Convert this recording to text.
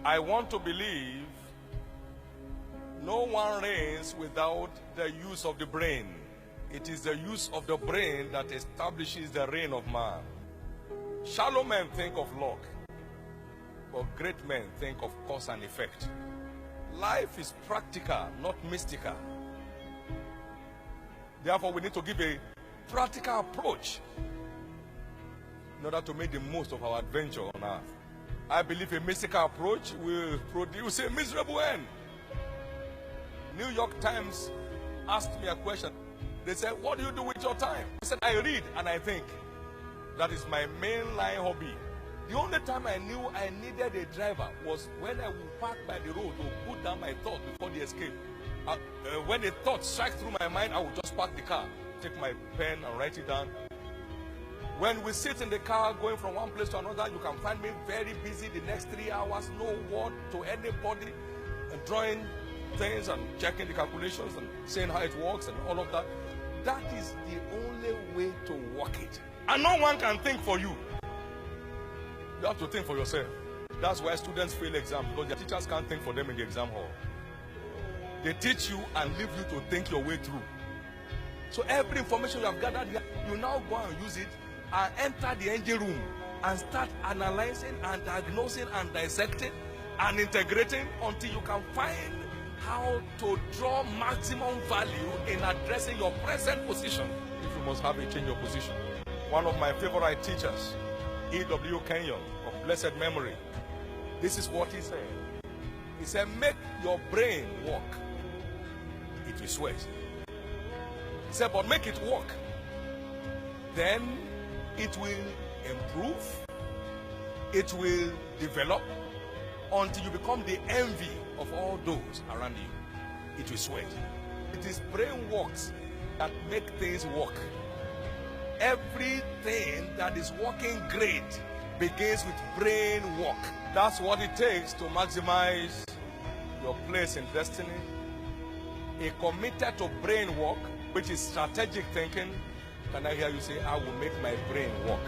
I want to believe no one reigns without the use of the brain. It is the use of the brain that establishes the reign of man. Shallow men think of luck, but great men think of cause and effect. Life is practical, not mystical. Therefore, we need to give a practical approach in order to make the most of our adventure on earth. I believe a mystical approach will produce a miserable end. New York Times asked me a question. They said, what do you do with your time? I said, I read and I think. That is my mainline hobby. The only time I knew I needed a driver was when I would park by the road to put down my thought before the escape. When a thought strikes through my mind, I would just park the car, take my pen and write it down. When we sit in the car going from one place to another, you can find me very busy the next 3 hours, no word to anybody, and drawing things and checking the calculations and saying how it works and all of that. That is the only way to work it. And no one can think for you. You have to think for yourself. That's why students fail exams, because their teachers can't think for them in the exam hall. They teach you and leave you to think your way through. So every information you have gathered here, you now go and use it and enter the engine room and start analyzing and diagnosing and dissecting and integrating until you can find how to draw maximum value in addressing your present position. If you must have a change of position. One of my favorite teachers, E.W. Kenyon, of blessed memory, this is what he said. He said, make your brain work. It will sweat. He said, but make it work. Then it will improve. It will develop until you become the envy of all those around you. It will sweat. It is brain works that make things work. Everything that is working great begins with brain work. That's what it takes to maximize your place in destiny. A committed to brain work, which is strategic thinking. Can I hear you say, I will make my brain work?